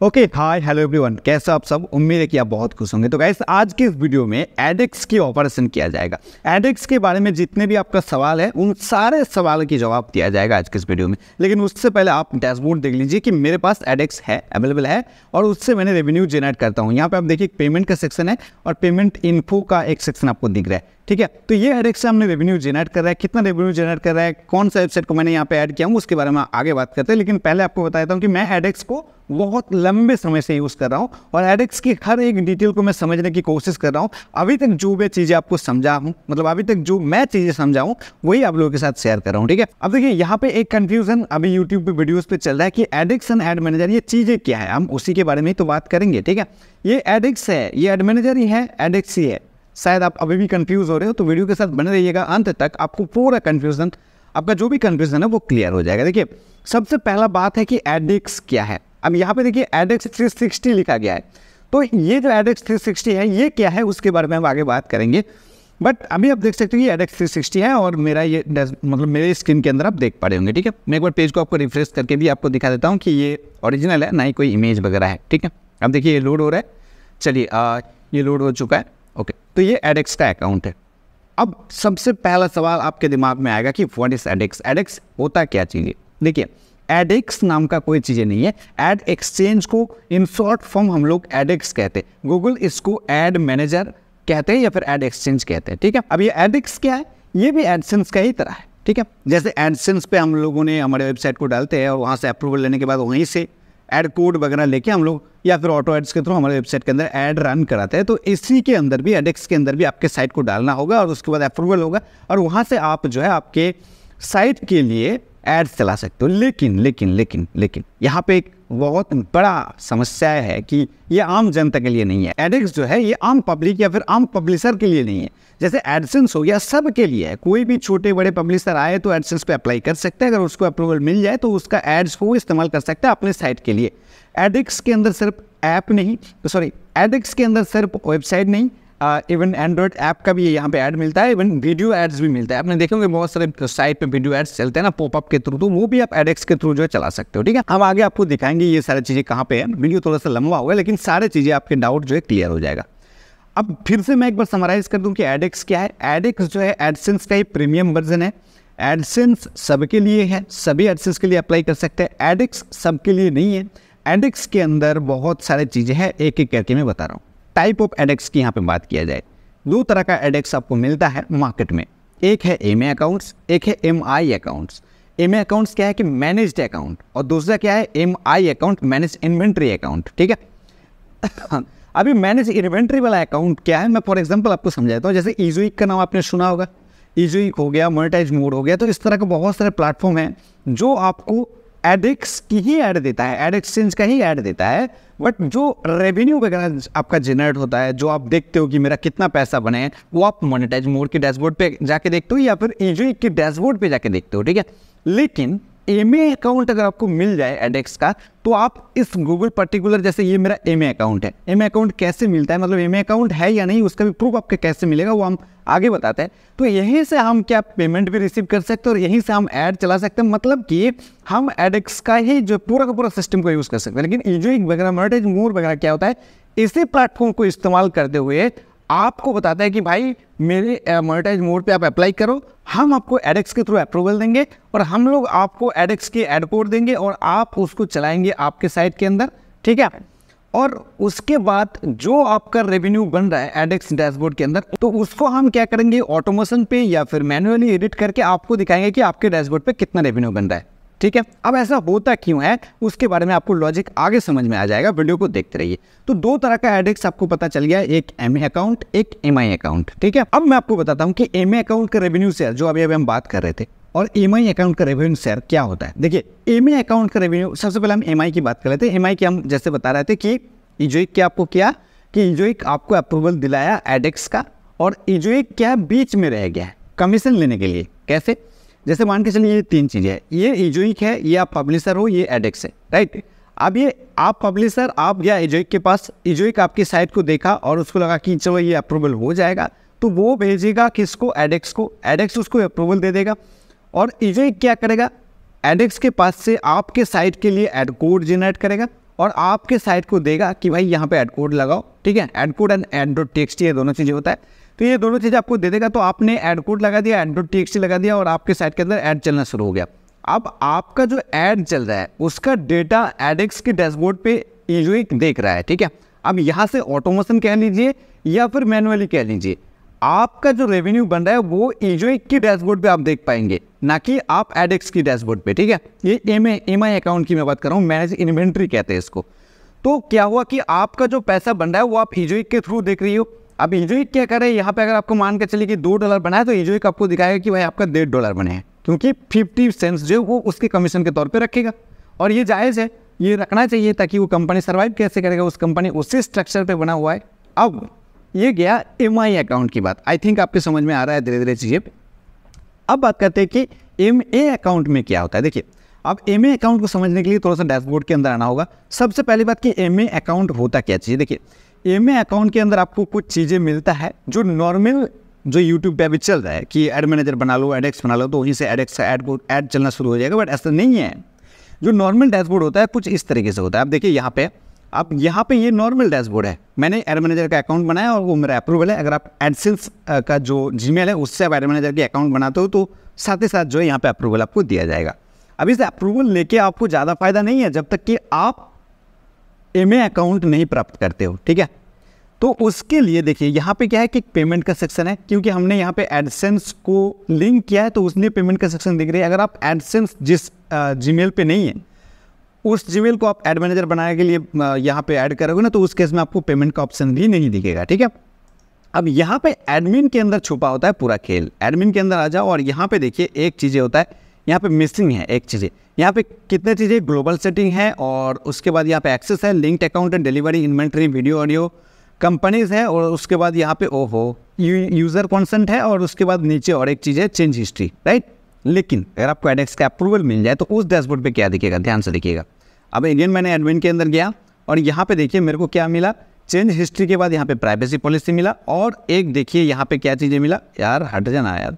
Okay hi hello everyone, कैसे आप सब। उम्मीद है कि आप बहुत खुश होंगे। तो गाइस आज के इस वीडियो में एडेक्स की ऑपरेशन किया जाएगा। एडेक्स के बारे में जितने भी आपका सवाल है उन सारे सवाल की जवाब दिया जाएगा आज के इस वीडियो में। लेकिन उससे पहले आप डैशबोर्ड देख लीजिए कि मेरे पास एडेक्स है, अवेलेबल है और उससे मैंने रेवेन्यू जनरेट करता हूँ। यहाँ पे आप देखिए पेमेंट का सेक्शन है और पेमेंट इन्फो का एक सेक्शन आपको दिख रहा है। ठीक है, तो ये एडेक्स से हमने रेवेन्यू जनरेट कर रहा है। कितना रेवेन्यू जनरेट कर रहा है, कौन सा वेबसाइट को मैंने यहाँ पे ऐड किया हूँ, उसके बारे में आगे बात करते हैं। लेकिन पहले आपको बता देता हूँ कि मैं एडेक्स को बहुत लंबे समय से यूज़ कर रहा हूँ और एडेक्स की हर एक डिटेल को मैं समझने की कोशिश कर रहा हूँ। अभी तक जो मैं चीज़ें आपको समझा हूँ, मतलब अभी तक जो मैं चीज़ें समझा हूँ वही आप लोगों के साथ शेयर कर रहा हूँ। ठीक है, अब देखिए यहाँ पे एक कंफ्यूजन अभी यूट्यूब पे वीडियोस पे चल रहा है कि एडेक्स एंड एड मैनेजर ये चीज़ें क्या है। हम उसी के बारे में तो बात करेंगे। ठीक है, ये एडेक्स है, ये एड मैनेजर ही है, एडेक्स ही है। शायद आप अभी भी कंफ्यूज हो रहे हो तो वीडियो के साथ बने रहिएगा अंत तक, आपको पूरा कंफ्यूजन, आपका जो भी कंफ्यूजन है वो क्लियर हो जाएगा। देखिए सबसे पहला बात है कि एडेक्स क्या है। अब यहाँ पे देखिए एडेक्स 360 लिखा गया है, तो ये जो एडेक्स 360 है ये क्या है उसके बारे में हम आगे बात करेंगे। बट अभी आप देख सकते हो कि एडेक्स 360 है और मेरा ये मतलब मेरे स्क्रीन के अंदर आप देख पा रहे होंगे। ठीक है, मैं एक बार पेज को आपको रिफ्रेश करके भी आपको दिखा देता हूँ कि ये ओरिजिनल है, ना ही कोई इमेज वगैरह है। ठीक है, अब देखिए ये लोड हो रहा है। चलिए ये लोड हो चुका है। ओके, तो ये एडेक्स का अकाउंट है। अब सबसे पहला सवाल आपके दिमाग में आएगा कि व्हाट इज एडेक्स। एडेक्स होता क्या चीज़ है। देखिए एडेक्स नाम का कोई चीज़ें नहीं है। एड एक्सचेंज को इन शॉर्ट फॉर्म हम लोग एडेक्स कहते हैं। गूगल इसको एड मैनेजर कहते हैं या फिर एड एक्सचेंज कहते हैं। ठीक है, अब ये एडेक्स क्या है, ये भी एडसेंस का ही तरह है। ठीक है, जैसे एडसेंस पे हम लोगों ने हमारे वेबसाइट को डालते हैं और वहाँ से अप्रूवल लेने के बाद वहीं से ऐड कोड वगैरह लेके हम लोग या फिर ऑटो एड्स के थ्रू हमारे वेबसाइट के अंदर ऐड रन कराते हैं। तो इसी के अंदर भी एडेक्स के अंदर भी आपके साइट को डालना होगा और उसके बाद अप्रूवल होगा और वहाँ से आप जो है आपके साइट के लिए ऐड चला सकते हो। लेकिन लेकिन लेकिन लेकिन यहाँ पे एक बहुत बड़ा समस्या है कि ये आम जनता के लिए नहीं है। एडेक्स जो है ये आम पब्लिक या फिर आम पब्लिशर के लिए नहीं है। जैसे एडसेंस हो गया सब के लिए है, कोई भी छोटे बड़े पब्लिशर आए तो एडसेंस पे अप्लाई कर सकते हैं। अगर उसको अप्रूवल मिल जाए तो उसका एड्स को इस्तेमाल कर सकता है अपने साइट के लिए। एडेक्स के अंदर सिर्फ ऐप नहीं, एडेक्स के अंदर सिर्फ वेबसाइट नहीं, इवन एंड्रॉयड ऐप का भी यहाँ पे ऐड मिलता है, इवन वीडियो एड्स भी मिलता है। आपने देखे होंगे बहुत सारे साइट पे वीडियो एड्स चलते हैं ना पॉपअप के थ्रू, तो वो भी आप एडेक्स के थ्रू जो है चला सकते हो। ठीक है, हम आगे आपको दिखाएंगे ये सारी चीज़ें कहाँ पे है। वीडियो थोड़ा सा लंबा होगा लेकिन सारी चीज़ें आपके डाउट जो है क्लियर हो जाएगा। अब फिर से मैं एक बार समराइज कर दूं कि एडेक्स क्या है। एडेक्स जो है एडसेंस का ही प्रीमियम वर्जन है। एडसेंस सबके लिए है, सभी एडसेंस के लिए अप्लाई कर सकते हैं। एडेक्स सबके लिए नहीं है। एडेक्स के अंदर बहुत सारी चीज़ें हैं, एक एक करके मैं बता रहा हूँ। टाइप ऑफ एडेक्स की यहाँ पे बात किया जाए, दो तरह का एडेक्स आपको मिलता है मार्केट में। एक है एमए अकाउंट्स, एक है एमआई अकाउंट्स। एमए अकाउंट्स क्या है कि मैनेज्ड अकाउंट और दूसरा क्या है MI account, manage inventory account. ठीक है, अभी मैनेज इन्वेंट्री वाला अकाउंट क्या है मैं फॉर एग्जांपल आपको समझाता हूँ। जैसे ईज़ोइक का नाम आपने सुना होगा, ईज़ोइक हो गया, मोनेटाइज मोड हो गया। तो इस तरह के बहुत सारे प्लेटफॉर्म हैं जो आपको एडेक्स की ही ऐड देता है, एड एक्सचेंज का ही ऐड देता है। बट जो रेवेन्यू वगैरह आपका जनरेट होता है, जो आप देखते हो कि मेरा कितना पैसा बने हैं, वो आप मोनेटाइज मोड के डैशबोर्ड पे जाके देखते हो या फिर ईज़ोइक के डैशबोर्ड पे जाके देखते हो। ठीक है, लेकिन एमए अकाउंट अगर आपको मिल जाए एडेक्स का तो आप इस गूगल पर्टिकुलर, जैसे ये मेरा एमए अकाउंट है, एमए अकाउंट कैसे मिलता है, मतलब एमए अकाउंट है या नहीं उसका भी प्रूफ आपके कैसे मिलेगा वो हम आगे बताते हैं। तो यहीं से हम क्या पेमेंट भी रिसीव कर सकते हैं और यहीं से हम ऐड चला सकते हैं। मतलब कि हम एडेक्स का ही जो पूरा का पूरा सिस्टम को यूज़ कर सकते हैं। लेकिन ईज़ोइक वगैरह, मोनेटाइज मोड वगैरह क्या होता है, इसी प्लेटफॉर्म को इस्तेमाल करते हुए आपको बताता है कि भाई मेरे मोनेटाइज मोड पे आप अप्लाई करो, हम आपको एडेक्स के थ्रू अप्रूवल देंगे और हम लोग आपको एडेक्स के ऐड कोड देंगे और आप उसको चलाएंगे आपके साइट के अंदर। ठीक है, और उसके बाद जो आपका रेवेन्यू बन रहा है एडेक्स डैशबोर्ड के अंदर, तो उसको हम क्या करेंगे ऑटोमेशन पे या फिर मैन्युअली एडिट करके आपको दिखाएंगे कि आपके डैशबोर्ड पे कितना रेवेन्यू बन रहा है। ठीक है, अब ऐसा होता क्यों है उसके बारे में आपको लॉजिक आगे समझ में आ जाएगा, वीडियो को देखते रहिए। तो दो तरह का एडेक्स आपको पता चल गया, एक एमए अकाउंट, एक एमआई अकाउंट। ठीक है, अब मैं आपको बताता हूँ कि एमए अकाउंट का रेवेन्यू शेयर जो अभी हम बात कर रहे थे और एमआई अकाउंट का रेवेन्यू शेयर क्या होता है। देखिए एमए अकाउंट का रेवेन्यू, सबसे पहले हम एमआई की बात कर रहे थे। एमआई की हम जैसे बता रहे थे कि ईज़ोइक क्या आपको किया कि ईज़ोइक आपको अप्रूवल दिलाया एडेक्स का और ईज़ोइक क्या बीच में रह गया है कमीशन लेने के लिए। कैसे, जैसे मान के चलिए ये तीन चीज़ें हैं, ये ईज़ोइक है, ये आप पब्लिशर हो, ये एडेक्स है, राइट। अब ये आप पब्लिशर, आप गया ईज़ोइक के पास, ईज़ोइक आपकी साइट को देखा और उसको लगा कि चलो ये अप्रूवल हो जाएगा, तो वो भेजेगा किसको, एडेक्स को, एडेक्स उसको अप्रूवल दे देगा और ईज़ोइक क्या करेगा, एडेक्स के पास से आपके साइट के लिए ऐड कोड जनरेट करेगा और आपके साइट को देगा कि भाई यहाँ पे ऐड कोड लगाओ, ठीक है। ऐड कोड एंड ऐड.txt ये दोनों चीज़ें होता है, तो ये दोनों चीज़ें आपको दे देगा। तो आपने ऐड कोड लगा दिया, ऐड.txt लगा दिया और आपके साइट के अंदर ऐड चलना शुरू हो गया। अब आपका जो ऐड चल रहा है उसका डेटा एडेक्स के डैशबोर्ड पे यूजुअली देख रहा है, ठीक है। अब यहाँ से ऑटोमेशन कह लीजिए या फिर मैनुअली कह लीजिए, आपका जो रेवेन्यू बन रहा है वो यूजुअली के डैशबोर्ड पे आप देख पाएंगे, ना कि आप एडेक्स की डैशबोर्ड पे, ठीक है। ये एमआई अकाउंट की मैं बात कर रहा हूँ, मैनेज इन्वेंट्री कहते हैं इसको। तो क्या हुआ कि आपका जो पैसा बन रहा है वो आप यूजुअली के थ्रू देख रही हो। अब यूजुअली क्या करे, यहाँ पे अगर आपको मान के चलिए कि $2 बना है तो यूजुअली आपको दिखाएगा कि भाई आपका $1.5 बने हैं, क्योंकि 50 सेंट्स जो वो उसके कमीशन के तौर पे रखेगा। और ये जायज़ है, ये रखना चाहिए, ताकि वो कंपनी सर्वाइव कैसे करेगा, उस कंपनी उसी स्ट्रक्चर पे बना हुआ है। अब ये गया एमआई अकाउंट की बात, आई थिंक आपके समझ में आ रहा है धीरे धीरे चीज़ें। अब बात करते हैं कि एमए अकाउंट में क्या होता है। देखिए, अब एमए अकाउंट को समझने के लिए थोड़ा सा डैशबोर्ड के अंदर आना होगा। सबसे पहली बात कि एमए अकाउंट होता क्या चीज़। देखिए, एमए अकाउंट के अंदर आपको कुछ चीज़ें मिलता है जो नॉर्मल जो यूट्यूब पे अभी चल रहा है कि एड मैनेजर बना लो, एडेक्स बना लो, तो वहीं से एडेक्स का ऐड चलना शुरू हो जाएगा। बट ऐसा नहीं है। जो नॉर्मल डैशबोर्ड होता है कुछ इस तरीके से होता है। अब देखिए यहाँ पे, अब यहाँ पे ये नॉर्मल डैशबोर्ड है। मैंने एड मैनेजर का अकाउंट बनाया और वो मेरा अप्रूवल है। अगर आप एडसेंस का जो जीमेल है उससे आप एड मैनेजर के अकाउंट बनाते हो तो साथ ही साथ जो है यहाँ पे अप्रूवल आपको दिया जाएगा। अब इस अप्रूवल लेके आपको ज़्यादा फायदा नहीं है जब तक कि आप एमए अकाउंट नहीं प्राप्त करते हो, ठीक है। तो उसके लिए देखिए यहाँ पे क्या है कि पेमेंट का सेक्शन है, क्योंकि हमने यहाँ पे एडसेंस को लिंक किया है तो उसने पेमेंट का सेक्शन दिख रही है। अगर आप एडसेंस जिस जीमेल पे नहीं है उस जीमेल को आप एड मैनेजर बनाने के लिए यहाँ पे ऐड करोगे ना, तो उस केस में आपको पेमेंट का ऑप्शन भी नहीं दिखेगा, ठीक है। अब यहाँ पे एडमिन के अंदर छुपा होता है पूरा खेल। एडमिन के अंदर आ जाओ और यहाँ पे देखिए एक चीज़ें होता है, यहाँ पे मिसिंग है एक चीज़ें। यहाँ पे कितने चीज़ें, ग्लोबल सेटिंग है और उसके बाद यहाँ पे एक्सेस है, linked account, delivery, inventory, video audio, companies है और उसके बाद यहाँ पे यूज़र कॉन्सेंट है और उसके बाद नीचे और एक चीज़ है चेंज हिस्ट्री, राइट। लेकिन अगर आपको एडेक्स का अप्रूवल मिल जाए तो उस डैशबोर्ड पे क्या दिखेगा, ध्यान से देखिएगा। अब अगेन मैंने एडमिन के अंदर गया और यहाँ पे देखिए मेरे को क्या मिला, चेंज हिस्ट्री के बाद यहाँ पे प्राइवेसी पॉलिसी मिला और एक देखिए यहाँ पे क्या चीज़ें मिला, यार हट जाना यार,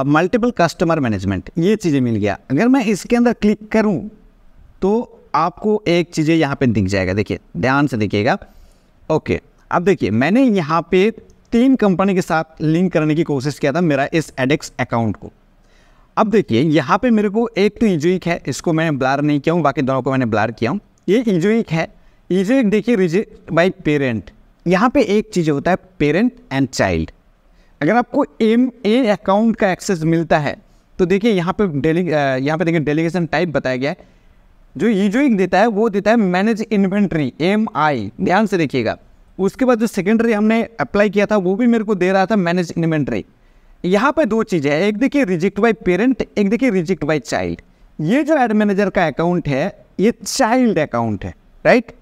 मल्टीपल कस्टमर मैनेजमेंट, ये चीज़ें मिल गया। अगर मैं इसके अंदर क्लिक करूँ तो आपको एक चीज़ें यहाँ पे दिख जाएगा, देखिए ध्यान से देखिएगा। ओके, अब देखिए मैंने यहाँ पे 3 कंपनी के साथ लिंक करने की कोशिश किया था मेरा इस एडेक्स अकाउंट को। अब देखिए यहाँ पे मेरे को एक तो यूजुअली है, इसको मैंने ब्लर नहीं किया हूँ, बाकी दोनों को मैंने ब्लर किया हूँ। ये यूजुअली है, यूजुअली देखिए रिजेक्ट बाय पेरेंट। यहाँ पे एक चीज़ होता है पेरेंट एंड चाइल्ड। अगर आपको एमए अकाउंट का एक्सेस मिलता है तो देखिए यहाँ पे देखिए डेलीगेशन टाइप बताया गया है। जो यूजुअली देता है वो देता है मैनेज इन्वेंट्री, एमआई, ध्यान से देखिएगा। उसके बाद जो सेकेंडरी हमने अप्लाई किया था वो भी मेरे को दे रहा था मैनेज इन्वेंट्री। यहाँ पे 2 चीज़ें हैं, एक देखिए रिजेक्ट बाय पेरेंट, एक देखिए रिजेक्ट बाय चाइल्ड। ये जो एड मैनेजर का अकाउंट है ये चाइल्ड अकाउंट है, राइट।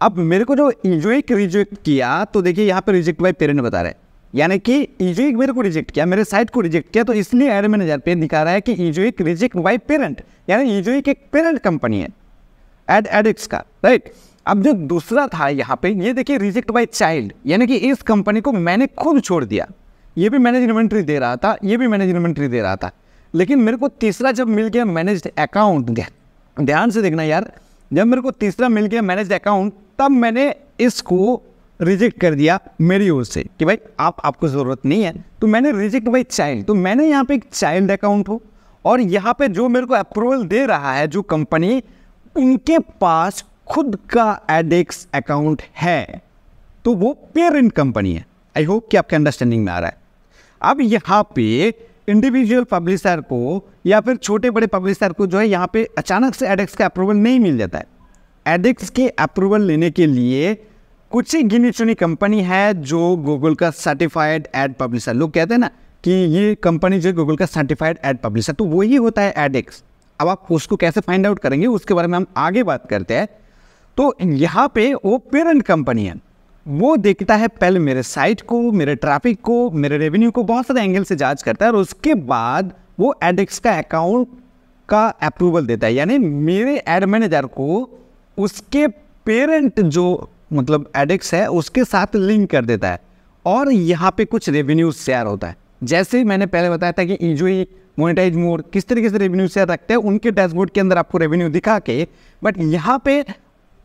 अब मेरे को जो यूजुअली रिजेक्ट किया तो देखिए यहाँ पे रिजेक्ट बाय पेरेंट बता रहा है, यानी कि यूजुअली मेरे को रिजेक्ट किया, मेरे साइट को रिजेक्ट किया, तो इसलिए एड मैनेजर पे दिखा रहा है कि यूजुअली रिजेक्ट बाय पेरेंट, यानी यूजुअली एक पेरेंट कंपनी है एडेक्स का, राइट। अब जो दूसरा था यहाँ पे ये देखिए रिजेक्ट बाय चाइल्ड, यानी कि इस कंपनी को मैंने खुद छोड़ दिया। ये भी मैनेज इन्वेंट्री दे रहा था, ये भी मैनेज इन्वेंट्री दे रहा था, लेकिन मेरे को तीसरा जब मिल गया मैनेज्ड अकाउंट, ध्यान से देखना यार, जब मेरे को तीसरा मिल गया मैनेज्ड अकाउंट तब मैंने इसको रिजेक्ट कर दिया मेरी ओर से कि भाई आपको ज़रूरत नहीं है। तो मैंने रिजेक्ट बाय चाइल्ड, तो मैंने यहाँ पे एक चाइल्ड अकाउंट हो और यहाँ पे जो मेरे को अप्रूवल दे रहा है जो कंपनी, उनके पास खुद का एडेक्स अकाउंट है, तो वो पेरेंट कंपनी है। आई होप कि आपके अंडरस्टैंडिंग में आ रहा है। अब यहाँ पे इंडिविजुअल पब्लिशर को या फिर छोटे बड़े पब्लिशर को जो है यहाँ पे अचानक से एडेक्स का अप्रूवल नहीं मिल जाता है। एडेक्स के अप्रूवल लेने के लिए कुछ ही गिनी चुनी कंपनी है जो गूगल का सर्टिफाइड एड पब्लिशर, लोग कहते हैं ना कि ये कंपनी जो गूगल का सर्टिफाइड एड पब्लिशर, तो वही होता है एडेक्स। अब आप उसको कैसे फाइंड आउट करेंगे उसके बारे में हम आगे बात करते हैं। तो यहाँ पे वो पेरेंट कंपनी है, वो देखता है पहले मेरे साइट को, मेरे ट्रैफिक को, मेरे रेवेन्यू को, बहुत सारे एंगल से जांच करता है और उसके बाद वो एडेक्स का अकाउंट का अप्रूवल देता है, यानी मेरे एड मैनेजर को उसके पेरेंट जो मतलब एडेक्स है उसके साथ लिंक कर देता है और यहाँ पे कुछ रेवेन्यू शेयर होता है। जैसे मैंने पहले बताया था कि ईजुई, मोनेटाइज मोर किस तरीके से रेवेन्यू शेयर रखते हैं, उनके डैशबोर्ड के अंदर आपको रेवेन्यू दिखा के, बट यहाँ पे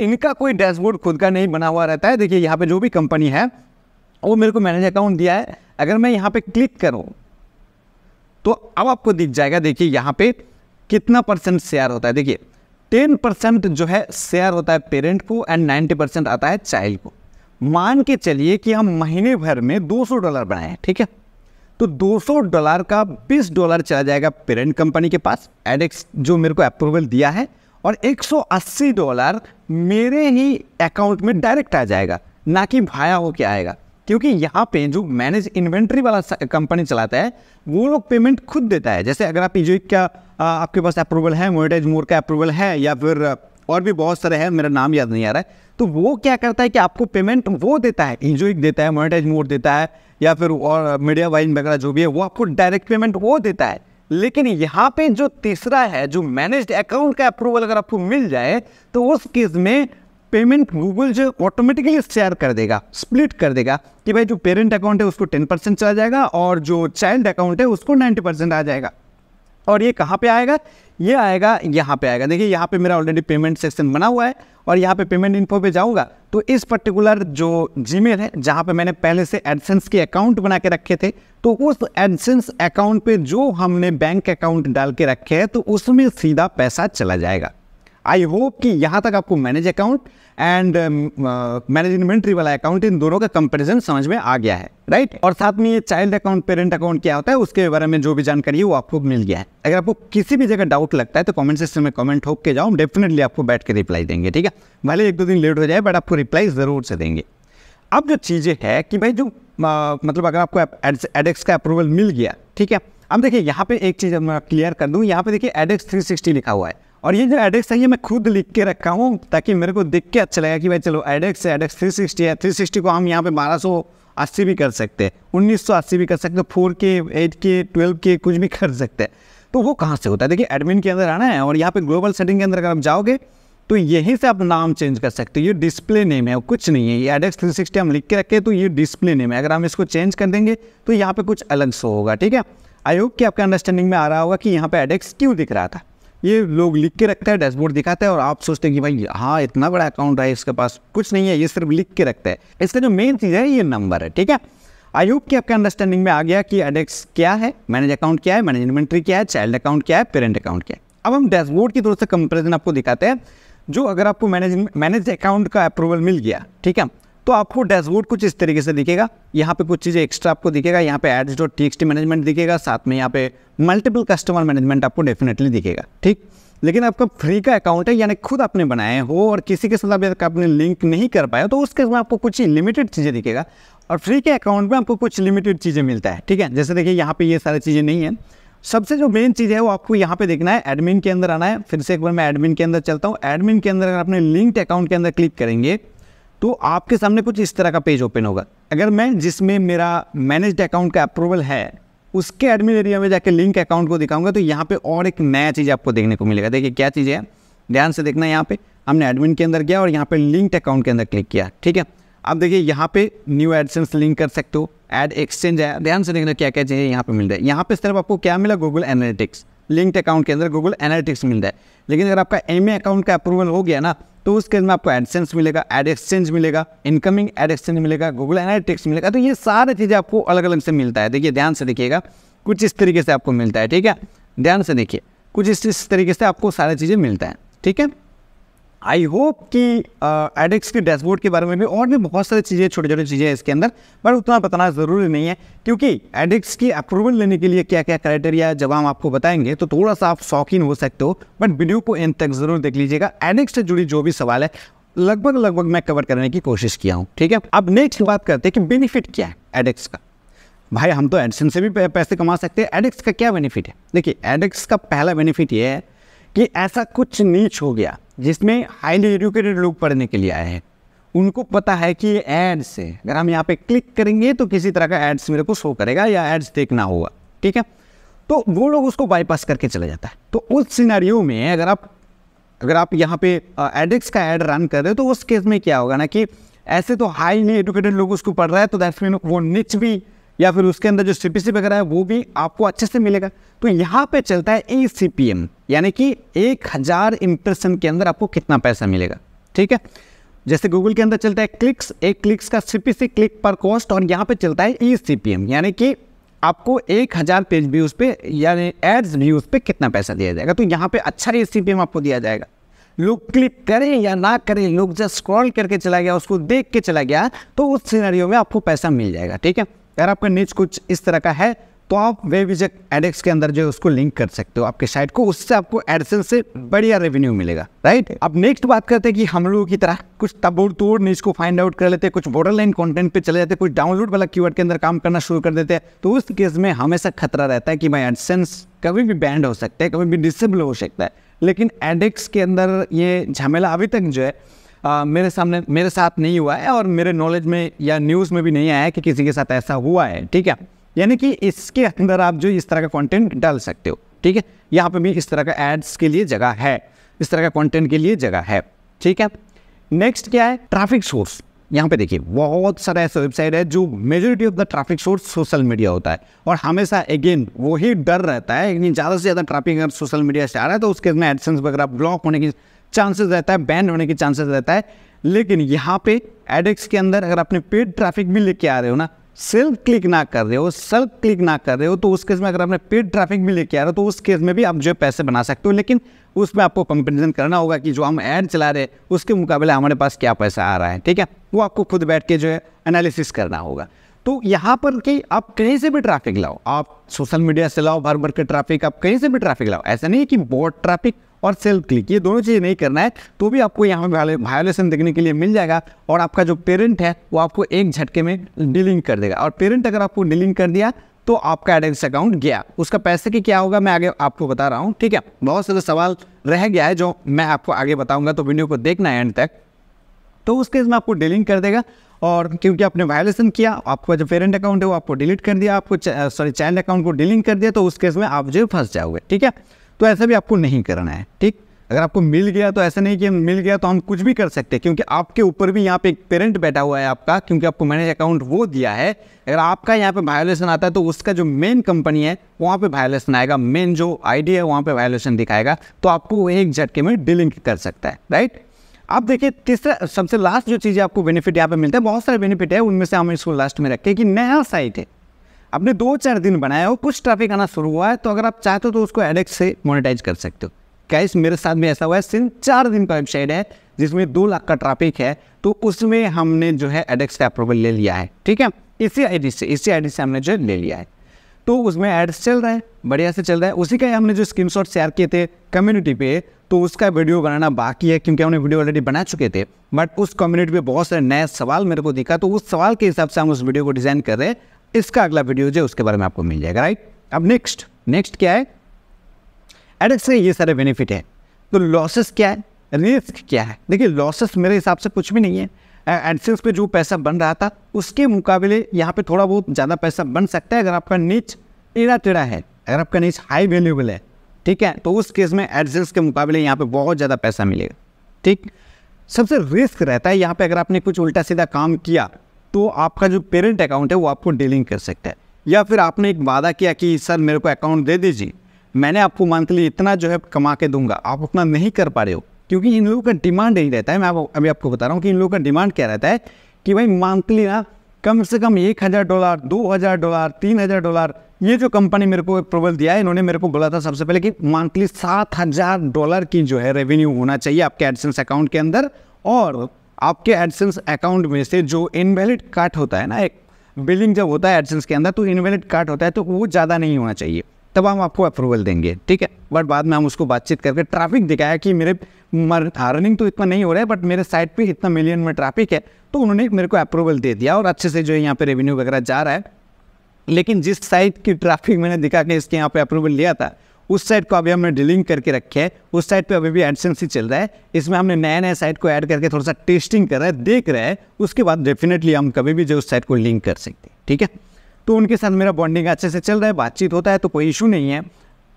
इनका कोई डैशबोर्ड खुद का नहीं बना हुआ रहता है। देखिए यहाँ पे जो भी कंपनी है वो मेरे को मैनेज अकाउंट दिया है, अगर मैं यहाँ पे क्लिक करूँ तो अब आपको दिख जाएगा। देखिए यहाँ पे कितना परसेंट शेयर होता है। देखिए 10% जो है शेयर होता है पेरेंट को एंड 90% आता है चाइल्ड को। मान के चलिए कि हम महीने भर में $200 बनाए, ठीक है, तो $200 का $20 चला जाएगा पेरेंट कंपनी के पास, एडेक्स जो मेरे को अप्रूवल दिया है, और $180 मेरे ही अकाउंट में डायरेक्ट आ जाएगा, ना कि भाया होके आएगा। क्योंकि यहाँ पे जो मैनेज इन्वेंट्री वाला कंपनी चलाता है वो लोग पेमेंट खुद देता है। जैसे अगर आप इजोइक का आपके पास अप्रूवल है, मोनेटाइज मोर का अप्रूवल है, या फिर और भी बहुत सारे हैं, मेरा नाम याद नहीं आ रहा है, तो वो क्या करता है कि आपको पेमेंट वो देता है, इजोइक देता है, मोनेटाइज मोर देता है, या फिर और मीडिया वाइन वगैरह जो भी है वो आपको डायरेक्ट पेमेंट वो देता है। लेकिन यहाँ पे जो तीसरा है, जो मैनेज्ड अकाउंट का अप्रूवल अगर आपको मिल जाए तो उस केस में पेमेंट गूगल जो ऑटोमेटिकली शेयर कर देगा, स्प्लिट कर देगा कि भाई जो पेरेंट अकाउंट है उसको 10% चला जाएगा और जो चाइल्ड अकाउंट है उसको 90% आ जाएगा। और ये कहाँ पे आएगा? ये आएगा यहाँ पे आएगा। देखिए यहाँ पे मेरा ऑलरेडी पेमेंट सेक्शन बना हुआ है और यहाँ पे पेमेंट इन्फो पे जाऊँगा तो इस पर्टिकुलर जो जीमेल है जहाँ पे मैंने पहले से एडसेंस के अकाउंट बना के रखे थे, तो उस एडसेंस अकाउंट पे जो हमने बैंक अकाउंट डाल के रखे हैं तो उसमें सीधा पैसा चला जाएगा। आई होप कि यहाँ तक आपको manage account and manage inventory वाला अकाउंट इन दोनों का कंपैरिजन समझ में आ गया है, राइट। और साथ में ये चाइल्ड अकाउंट पेरेंट अकाउंट क्या होता है उसके बारे में जो भी जानकारी है वो आपको मिल गया है। अगर आपको किसी भी जगह डाउट लगता है तो कमेंट सेक्शन में कमेंट ठोक के जाओ, डेफिनेटली आपको बैठ के रिप्लाई देंगे, ठीक है। भले 1-2 दिन लेट हो जाए बट आपको रिप्लाई ज़रूर से देंगे। अब जो चीज़ें है कि भाई जो मतलब अगर आपको एडेक्स का अप्रूवल मिल गया, ठीक है। अब देखिए यहाँ पे एक चीज़ मैं क्लियर कर दूँ, यहाँ पे देखिए एडेक्स 360 लिखा हुआ है और ये जो एडेक्स है ये मैं खुद लिख के रखा हूँ ताकि मेरे को देख के अच्छा लगेगा कि भाई चलो एडेक्स है, एडेक्स 360 है। 360 को हम यहाँ पे 1280 भी कर सकते हैं, 1980 भी कर सकते हैं, 4K, 8K, 12K कुछ भी कर सकते हैं। तो वो कहाँ से होता है? देखिए एडमिन के अंदर आना है और यहाँ पे ग्लोबल सेटिंग के अंदर अगर आप जाओगे तो यहीं से आप नाम चेंज कर सकते हो। ये डिस्प्ले नेम है, कुछ नहीं है। ये एडेक्स 360 हम लिख के रखे तो ये डिस्प्ले नेम है। अगर हम इसको चेंज कर देंगे तो यहाँ पे कुछ अलग से होगा, ठीक है। आई होप कि आपका अंडरस्टैंडिंग में आ रहा होगा कि यहाँ पे एडेक्स क्यों दिख रहा था। ये लोग लिख के रखता है, डैशबोर्ड दिखाता है और आप सोचते हैं कि भाई हाँ इतना बड़ा अकाउंट है इसके पास, कुछ नहीं है, ये सिर्फ लिख के रखता है। इसका जो मेन चीज़ है ये नंबर है, ठीक है। आई होप कि आपका अंडरस्टैंडिंग में आ गया कि एडेक्स क्या है, मैनेज अकाउंट क्या है, मैनेज इन्वेंट्री क्या है, चाइल्ड अकाउंट क्या है, पेरेंट अकाउंट क्या है। अब हम डैशबोर्ड की तरफ से कंपेरिजन आपको दिखाते हैं। जो अगर आपको मैनेज अकाउंट का अप्रूवल मिल गया, ठीक है, तो आपको डैशबोर्ड कुछ इस तरीके से दिखेगा। यहाँ पे कुछ चीज़ें एक्स्ट्रा आपको दिखेगा, यहाँ पे ads.txt मैनेजमेंट दिखेगा, साथ में यहाँ पे मल्टीपल कस्टमर मैनेजमेंट आपको डेफिनेटली दिखेगा, ठीक। लेकिन आपका फ्री का अकाउंट है यानी खुद आपने बनाए हो और किसी के साथ अगर आपने लिंक नहीं कर पाया तो उसके में आपको कुछ लिमिटेड चीज़ें दिखेगा और फ्री के अकाउंट में आपको कुछ लिमिटेड चीज़ें मिलता है, ठीक है। जैसे देखिए यहाँ पे ये सारी चीज़ें नहीं है। सबसे जो मेन चीज़ है वो आपको यहाँ पे देखना है, एडमिन के अंदर आना है। फिर से एक बार मैं एडमिन के अंदर चलता हूँ। एडमिन के अंदर अगर आपने लिंक्ड अकाउंट के अंदर क्लिक करेंगे तो आपके सामने कुछ इस तरह का पेज ओपन होगा। अगर मैं जिसमें मेरा मैनेज्ड अकाउंट का अप्रूवल है उसके एडमिन एरिया में जाकर लिंक अकाउंट को दिखाऊंगा तो यहाँ पे और एक नया चीज़ आपको देखने को मिलेगा। देखिए क्या चीज़ है, ध्यान से देखना। यहाँ पे हमने एडमिन के अंदर गया और यहाँ पे लिंक्ड अकाउंट के अंदर क्लिक किया, ठीक है। अब देखिए यहाँ पे न्यू एडसेंस लिंक कर सकते हो, ऐड एक्सचेंज है। ध्यान से देखना क्या क्या चाहिए यहाँ पे मिल रहा है। यहाँ पे सिर्फ आपको क्या मिला, गूगल एनालिटिक्स। लिंक्ड अकाउंट के अंदर गूगल एनालिटिक्स मिल रहा है। लेकिन अगर आपका एमए अकाउंट का अप्रूवल हो गया ना तो उस केस में आपको एडसेंस मिलेगा, एड एक्सचेंज मिलेगा, इनकमिंग एड एक्सचेंज मिलेगा, गूगल एनालिटिक्स मिलेगा। तो ये सारी चीज़ें आपको अलग अलग से मिलता है। देखिए ध्यान से देखिएगा, कुछ इस तरीके से आपको मिलता है, ठीक है। ध्यान से देखिए, कुछ इस तरीके से आपको सारी चीज़ें मिलता है, ठीक है। आई होप कि एडेक्स के डैशबोर्ड के बारे में भी और भी बहुत सारी चीज़ें, छोटी छोटी चीज़ें इसके अंदर, पर उतना बताना ज़रूरी नहीं है क्योंकि एडेक्स की अप्रूवल लेने के लिए क्या क्या क्राइटेरिया है जब हम आपको बताएंगे तो थोड़ा सा आप शौकीन हो सकते हो। बट वीडियो को एंड तक ज़रूर देख लीजिएगा। एडेक्स से जुड़ी जो भी सवाल है लगभग मैं कवर करने की कोशिश किया हूँ, ठीक है। अब नेक्स्ट बात करते हैं कि बेनिफिट क्या है एडेक्स का। भाई हम तो एडसेंस से भी पैसे कमा सकते हैं, एडेक्स का क्या बेनिफिट है? देखिए एडेक्स का पहला बेनिफिट ये है कि ऐसा कुछ नीच हो गया जिसमें हाईली एजुकेटेड लोग पढ़ने के लिए आए हैं, उनको पता है कि ये एड्स है। अगर हम यहाँ पे क्लिक करेंगे तो किसी तरह का एड्स मेरे को शो करेगा या एड्स देखना होगा, ठीक है। तो वो लोग उसको बाईपास करके चले जाता है। तो उस सिनेरियो में अगर आप यहाँ पे एडेक्स का ऐड रन कर रहे हो तो उस केस में क्या होगा ना कि ऐसे तो हाईली एजुकेटेड लोग उसको पढ़ रहा है तो दैट्स मीन वो निच भी या फिर उसके अंदर जो CPC वगैरह है वो भी आपको अच्छे से मिलेगा। तो यहाँ पे चलता है ACPM यानी कि 1000 इम्प्रेशन के अंदर आपको कितना पैसा मिलेगा। ठीक है। जैसे गूगल के अंदर चलता है क्लिक्स, एक क्लिक्स का CPC क्लिक पर कॉस्ट, और यहाँ पे चलता है ECPM, यानी कि आपको 1000 पेज व्यूज़ पे यानी एड्स व्यूज़ पे कितना पैसा दिया जाएगा। तो यहाँ पे अच्छा ECPM आपको दिया जाएगा। लोग क्लिक करें या ना करें, लोग जस्ट स्क्रॉल करके चला गया, उसको देख के चला गया, तो उस सिनेरियो में आपको पैसा मिल जाएगा, ठीक है। अगर आपका नीच कुछ इस तरह का है तो आप वेबविजक एडेक्स के अंदर जो है उसको लिंक कर सकते हो आपके साइट को, उससे आपको एडसेंस से बढ़िया रेवेन्यू मिलेगा, राइट। अब नेक्स्ट बात करते हैं कि हम लोगों की तरह कुछ तबोड़ तोड़ नीच को फाइंड आउट कर लेते हैं, कुछ बॉर्डरलाइन कंटेंट पे चले जाते हैं, कुछ डाउनलोड वाला कीवर्ड के अंदर काम करना शुरू कर देते हैं। तो उस केस में हमेशा खतरा रहता है कि भाई एडसेंस कभी भी बैंड हो सकता है, कभी भी डिसेबल हो सकता है। लेकिन एडेक्स के अंदर ये झमेला अभी तक जो है मेरे साथ नहीं हुआ है, और मेरे नॉलेज में या न्यूज़ में भी नहीं आया है कि किसी के साथ ऐसा हुआ है, ठीक है। यानी कि इसके अंदर आप जो इस तरह का कंटेंट डाल सकते हो, ठीक है। यहाँ पे भी इस तरह का एड्स के लिए जगह है, इस तरह का कंटेंट के लिए जगह है, ठीक है। नेक्स्ट क्या है, ट्रैफिक सोर्स। यहाँ पे देखिए बहुत सारा ऐसा वेबसाइट है जो majority of the traffic source social media होता है, और हमेशा अगेन वही डर रहता है कि ज़्यादा से ज़्यादा ट्रैफिक अगर सोशल मीडिया से आ रहा है तो उसके में एडसेंस वगैरह ब्लॉक होने की चांसेस रहता है, बैन होने की चांसेस रहता है। लेकिन यहाँ पे एडेक्स के अंदर अगर आपने पेड ट्रैफिक भी लेके आ रहे हो ना, सेल्फ क्लिक ना कर रहे हो, सेल्फ क्लिक ना कर रहे हो, तो उस केस में अगर आपने पेड ट्रैफिक भी लेके आ रहे हो तो उस केस में भी आप जो पैसे बना सकते हो। लेकिन उसमें आपको कंपेरिजन करना होगा कि जो हम ऐड चला रहे हैं उसके मुकाबले हमारे पास क्या पैसा आ रहा है, ठीक है। वो आपको खुद बैठ के जो है एनालिसिस करना होगा। तो यहाँ पर कि आप कहीं से भी ट्रैफिक लाओ, आप सोशल मीडिया से लाओ, भर भर के ट्रैफिक, आप कहीं से भी ट्रैफिक लाओ, ऐसा नहीं है कि बॉट ट्रैफिक और सेल्फ क्लिक ये दोनों चीज़ नहीं करना है, तो भी आपको यहाँ पे वायोलेशन देखने के लिए मिल जाएगा। और आपका जो पेरेंट है वो आपको एक झटके में डिलीट कर देगा, और पेरेंट अगर आपको डिलीट कर दिया तो आपका एडेक्स अकाउंट गया। उसका पैसे की क्या होगा मैं आगे आपको बता रहा हूँ, ठीक है। बहुत सारे सवाल रह गया है जो मैं आपको आगे बताऊँगा, तो वीडियो को देखना है एंड तक। तो उस केस में आपको डिलीट कर देगा, और क्योंकि आपने वायलेशन किया, आपका जो पेरेंट अकाउंट है वो आपको डिलीट कर दिया, आपको चाइल्ड अकाउंट को डिलीट कर दिया, तो उस केस में आप जो फंस जाओगे, ठीक है। तो ऐसा भी आपको नहीं करना है, ठीक। अगर आपको मिल गया तो ऐसा नहीं कि मिल गया तो हम कुछ भी कर सकते हैं, क्योंकि आपके ऊपर भी यहाँ पे एक पेरेंट बैठा हुआ है आपका, क्योंकि आपको मैनेज अकाउंट वो दिया है। अगर आपका यहाँ पे वायलेशन आता है तो उसका जो मेन कंपनी है वहाँ पे वायलेशन आएगा, मेन जो आईडी है वहाँ पे वायलेशन दिखाएगा, तो आपको वो एक झटके में डिलीट कर सकता है, राइट। अब देखिए तीसरा सबसे लास्ट जो चीज़ आपको बेनिफिट यहाँ पे मिलता है, बहुत सारे बेनिफिट है, उनमें से हम इसको लास्ट में रखें कि नया साइट है, आपने 2-4 दिन बनाया हो, कुछ ट्रैफिक आना शुरू हुआ है, तो अगर आप चाहते हो तो उसको एडेक्स से मोनेटाइज कर सकते हो। गाइस मेरे साथ में ऐसा हुआ है, सिर्फ 4 दिन का वेबसाइट है जिसमें 2 लाख का ट्रैफिक है, तो उसमें हमने जो है एडेक्स का अप्रूवल ले लिया है, ठीक है। इसी आईडी से हमने जो ले लिया है, तो उसमें एड्स चल रहा है, बढ़िया से चल रहा है। उसी का हमने जो स्क्रीनशॉट शेयर किए थे कम्युनिटी पे, तो उसका वीडियो बनाना बाकी है, क्योंकि हमने वीडियो ऑलरेडी बना चुके थे, बट उस कम्युनिटी पे बहुत सारे नए सवाल मेरे को दिखा, तो उस सवाल के हिसाब से हम उस वीडियो को डिज़ाइन कर रहे हैं। इसका अगला वीडियो जो उसके बारे में आपको मिल जाएगा, राइट। अब नेक्स्ट क्या है, एडेक्स से ये सारे बेनिफिट है, तो लॉसेस क्या है, रिस्क क्या है। देखिए लॉसेस मेरे हिसाब से कुछ भी नहीं है। एडसेंस पे जो पैसा बन रहा था उसके मुकाबले यहाँ पे थोड़ा बहुत ज़्यादा पैसा बन सकता है अगर आपका नीच टेढ़ा टेढ़ा है, अगर आपका नीच हाई वैल्यूएबल है, ठीक है, तो उस केस में एडसेंस के मुकाबले यहाँ पे बहुत ज़्यादा पैसा मिलेगा, ठीक। सबसे रिस्क रहता है यहाँ पे, अगर आपने कुछ उल्टा सीधा काम किया तो आपका जो पेरेंट अकाउंट है वो आपको डिलीट कर सकता है, या फिर आपने एक वादा किया कि सर मेरे को अकाउंट दे दीजिए, मैंने आपको मंथली इतना जो है कमा के दूंगा, आप उतना नहीं कर पा रहे हो, क्योंकि इन लोगों का डिमांड यही रहता है। मैं अभी आपको बता रहा हूँ कि इन लोगों का डिमांड क्या रहता है कि भाई मंथली ना कम से कम $1000, $2000, $3000, ये जो कंपनी मेरे को अप्रूवल दिया है, इन्होंने मेरे को बोला था सबसे पहले कि मंथली $7000 की जो है रेवेन्यू होना चाहिए आपके एडसेंस अकाउंट के अंदर, और आपके एडसेंस अकाउंट में से जो इनवैलिड काट होता है ना, एक बिलिंग जब होता है एडसेंस के अंदर तो इनवैलिड काट होता है, तो वो ज़्यादा नहीं होना चाहिए, तब हम आपको अप्रूवल देंगे, ठीक है। बट बाद में हम उसको बातचीत करके ट्रैफिक दिखाया कि मेरे अर्निंग तो इतना नहीं हो रहा है, बट मेरे साइट पे इतना मिलियन में ट्रैफिक है, तो उन्होंने मेरे को अप्रूवल दे दिया और अच्छे से जो है यहाँ पे रेवेन्यू वगैरह जा रहा है। लेकिन जिस साइट की ट्रैफिक मैंने दिखा के इसके यहाँ पे अप्रूवल लिया था, उस साइट को अभी हमने डिलीट करके रखे है, उस साइट पे अभी भी एडसेंस ही चल रहा है। इसमें हमने नए साइट को ऐड करके थोड़ा सा टेस्टिंग कर रहा है, देख रहे हैं, उसके बाद डेफिनेटली हम कभी भी जो उस साइट को लिंक कर सकते हैं, ठीक है। तो उनके साथ मेरा बॉन्डिंग अच्छे से चल रहा है, बातचीत होता है, तो कोई इशू नहीं है।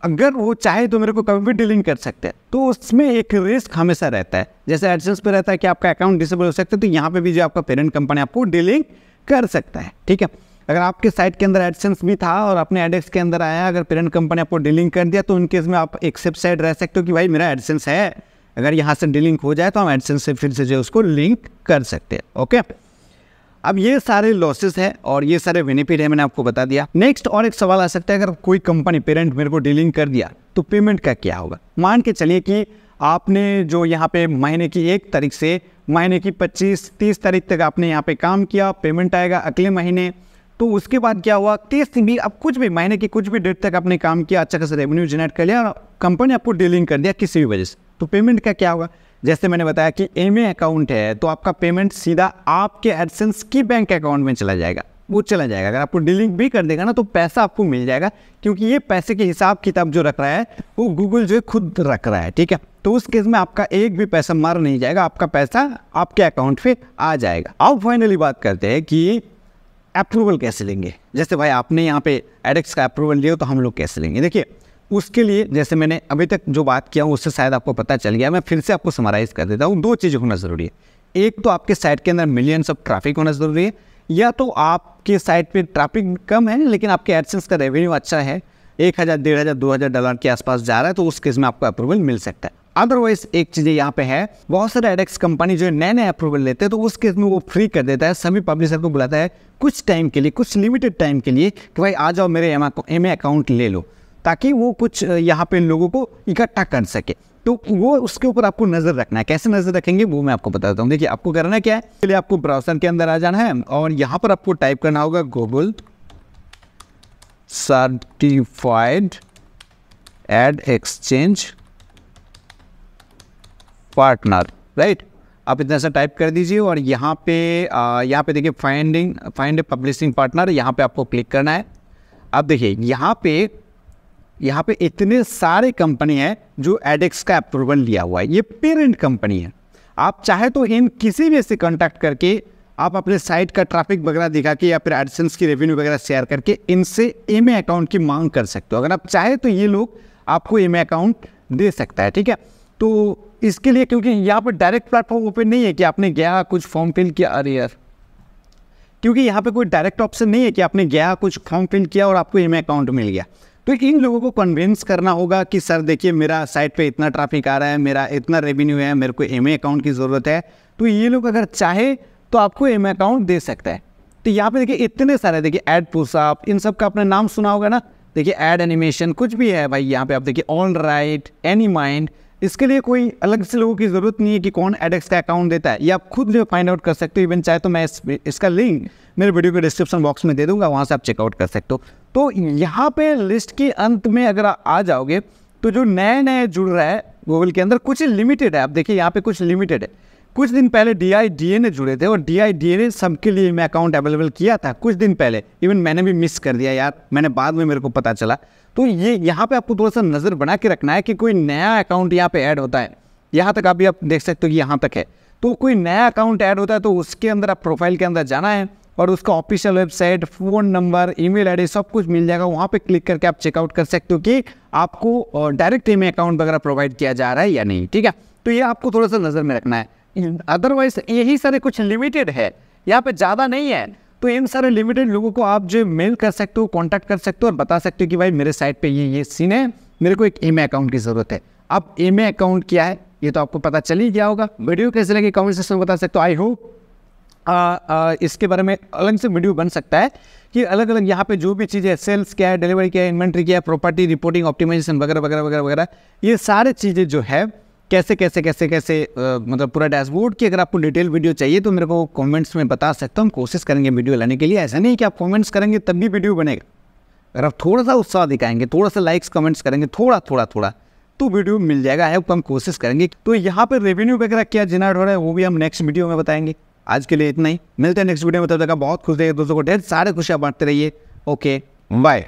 अगर वो चाहे तो मेरे को कभी भी डिलीट कर सकते हैं, तो उसमें एक रिस्क हमेशा रहता है। जैसे एडसेंस पे रहता है कि आपका अकाउंट डिसेबल हो सकता है, तो यहाँ पे भी जो आपका पेरेंट कंपनी आपको डिलीट कर सकता है, ठीक है। अगर आपके साइट के अंदर एडसेंस भी था और अपने एडेक्स के अंदर आया, अगर पेरेंट कंपनी आपको डिलीट कर दिया, तो उन केस में आप एक्सेप्ट साइड रह सकते हो कि भाई मेरा एडसेंस है, अगर यहाँ से डिलिंक हो जाए तो हम एडसेंस से फिर से जो उसको लिंक कर सकते हैं। ओके, अब ये सारे लॉसेस है और ये सारे बेनिफिट है, मैंने आपको बता दिया। नेक्स्ट और एक सवाल आ सकता है, अगर कोई कंपनी पेरेंट मेरे को डिलिंक कर दिया तो पेमेंट का क्या होगा। मान के चलिए कि आपने जो यहाँ पे महीने की 1 तारीख से महीने की 25-30 तारीख तक आपने यहाँ पे काम किया, पेमेंट आएगा अगले महीने। तो उसके बाद क्या हुआ, 30 दिन भी अब कुछ भी महीने की कुछ भी डेट तक आपने काम किया, अच्छा खासा रेवेन्यू जनरेट कर लिया और कंपनी आपको डिलिंक कर दिया किसी भी वजह से, तो पेमेंट का क्या होगा। जैसे मैंने बताया कि एमए अकाउंट है तो आपका पेमेंट सीधा आपके एडसेंस की बैंक अकाउंट में चला जाएगा, वो चला जाएगा। अगर आपको डिलिंक भी कर देगा ना तो पैसा आपको मिल जाएगा, क्योंकि ये पैसे के हिसाब किताब जो रख रहा है वो गूगल जो है खुद रख रहा है, ठीक है। तो उस केस में आपका एक भी पैसा मार नहीं जाएगा, आपका पैसा आपके अकाउंट पे आ जाएगा। अब फाइनली बात करते हैं कि अप्रूवल कैसे लेंगे। जैसे भाई आपने यहाँ पे एडेक्स का अप्रूवल लिया तो हम लोग कैसे लेंगे। देखिए उसके लिए जैसे मैंने अभी तक जो बात किया उससे शायद आपको पता चल गया, मैं फिर से आपको समराइज़ कर देता हूँ। 2 चीज़ें होना ज़रूरी है, एक तो आपके साइट के अंदर मिलियंस ऑफ ट्रैफिक होना ज़रूरी है, या तो आपके साइट पे ट्रैफिक कम है लेकिन आपके एडसेंस का रेवेन्यू अच्छा है, $1,000, $1,500, $2,000 के आसपास जा रहा है, तो उस केस में आपको अप्रूवल मिल सकता है। अदरवाइज एक चीज़ यहाँ पे है, बहुत सारे एडेक्स कंपनी जो नए नए अप्रूवल लेते हैं तो उस केस में वो फ्री कर देता है, सभी पब्लिशर को बुलाता है कुछ टाइम के लिए, कुछ लिमिटेड टाइम के लिए कि भाई आ जाओ मेरे एमए अकाउंट ले लो, ताकि वो कुछ यहाँ पे लोगों को इकट्ठा कर सके। तो वो उसके ऊपर आपको नज़र रखना है। कैसे नज़र रखेंगे वो मैं आपको बताता हूँ। देखिए आपको करना क्या है, इसके लिए आपको ब्राउज़र के अंदर आ जाना है और यहाँ पर आपको टाइप करना होगा Google certified ad exchange partner, right. आप इतना सा टाइप कर दीजिए और यहाँ पे देखिए फाइंड पब्लिशिंग पार्टनर, यहाँ पे आपको क्लिक करना है। अब देखिए यहाँ पे इतने सारे कंपनी है जो एडेक्स का अप्रूवल लिया हुआ है, ये पेरेंट कंपनी है। आप चाहे तो इन किसी भी से कांटेक्ट करके आप अपने साइट का ट्रैफिक वगैरह दिखा के या फिर एडसेंस की रेवेन्यू वगैरह शेयर करके इनसे एमए अकाउंट की मांग कर सकते हो। अगर आप चाहे तो ये लोग आपको एमए अकाउंट दे सकता है, ठीक है। तो इसके लिए क्योंकि यहाँ पर डायरेक्ट प्लेटफॉर्म ओपन नहीं है कि आपने गया कुछ फॉर्म फिल किया, अरे यार, क्योंकि यहाँ पे कोई डायरेक्ट ऑप्शन नहीं है कि आपने गया कुछ फॉर्म फिल किया और आपको एमए अकाउंट मिल गया। तो इन लोगों को कन्विंस करना होगा कि सर देखिए मेरा साइट पे इतना ट्रैफिक आ रहा है, मेरा इतना रेवेन्यू है, मेरे को एमए अकाउंट की ज़रूरत है, तो ये लोग अगर चाहे तो आपको एमए अकाउंट दे सकता है। तो यहाँ पे देखिए इतने सारे, देखिए ऐड पुशअप, इन सब का आपने नाम सुना होगा ना, देखिए ऐड एनिमेशन कुछ भी है भाई, यहाँ पे आप देखिए ऑन राइट, एनी माइंड, इसके लिए कोई अलग से लोगों की ज़रूरत नहीं है कि कौन एडेक्स का अकाउंट देता है, ये आप खुद जो फाइंड आउट कर सकते हो। इवन चाहे तो मैं इसका लिंक मेरे वीडियो के डिस्क्रिप्शन बॉक्स में दे दूंगा, वहाँ से आप चेकआउट कर सकते हो। तो यहाँ पे लिस्ट के अंत में अगर आ जाओगे तो जो नए नए जुड़ रहा है गूगल के अंदर कुछ लिमिटेड है। आप देखिए यहाँ पे कुछ लिमिटेड है। कुछ दिन पहले DIDA जुड़े थे और DIDA ने सबके लिए मैं अकाउंट अवेलेबल किया था कुछ दिन पहले, इवन मैंने भी मिस कर दिया यार, मैंने बाद में मेरे को पता चला। तो ये यहाँ पे आपको थोड़ा सा नज़र बना के रखना है कि कोई नया अकाउंट यहाँ पे ऐड होता है, यहाँ तक अभी आप देख सकते हो कि यहाँ तक है। तो कोई नया अकाउंट ऐड होता है तो उसके अंदर आप प्रोफाइल के अंदर जाना है और उसका official website, phone number, email ID सब कुछ मिल जाएगा। वहाँ पे क्लिक करके आप चेकआउट कर सकते हो कि आपको डायरेक्ट ईमेल अकाउंट वगैरह प्रोवाइड किया जा रहा है या नहीं, ठीक है। तो ये आपको थोड़ा सा नज़र में रखना है। अदरवाइज यही सारे कुछ लिमिटेड है, यहाँ पे ज़्यादा नहीं है। तो इन सारे लिमिटेड लोगों को आप जो मेल कर सकते हो, कॉन्टैक्ट कर सकते हो और बता सकते हो कि भाई मेरे साइट पे ये सीन है, मेरे को एक ईमेल अकाउंट की ज़रूरत है। अब ईमेल अकाउंट क्या है ये तो आपको पता चल ही गया होगा। वीडियो कैसे लगे कमेंट सेक्शन में बता सकते हो। आई होप इसके बारे में अलग से वीडियो बन सकता है कि अलग अलग यहाँ पे जो भी चीज़ें, सेल्स क्या है, डिलीवरी क्या है, इन्वेंट्री क्या है, प्रॉपर्टी रिपोर्टिंग, ऑप्टिमाइजेशन वगैरह वगैरह वगैरह वगैरह, ये सारे चीज़ें जो है कैसे मतलब पूरा डैशबोर्ड की अगर आपको डिटेल वीडियो चाहिए तो मेरे को कमेंट्स में बता सकते हो, हम कोशिश करेंगे वीडियो लाने के लिए। ऐसा नहीं कि आप कमेंट्स करेंगे तब भी वीडियो बनेगा, अगर आप थोड़ा सा उत्साह दिखाएंगे, थोड़ा सा लाइक्स कमेंट्स करेंगे, थोड़ा तो वीडियो मिल जाएगा। है हम कोशिश करेंगे। तो यहाँ पर रेवेन्यू वगैरह क्या जनरेट हो रहा है वो भी हम नेक्स्ट वीडियो में बताएंगे। आज के लिए इतना ही, मिलते हैं नेक्स्ट वीडियो में। तब तक बहुत खुश रहिए, दोस्तों को ढेर सारे खुशियाँ बांटते रहिए। Okay bye.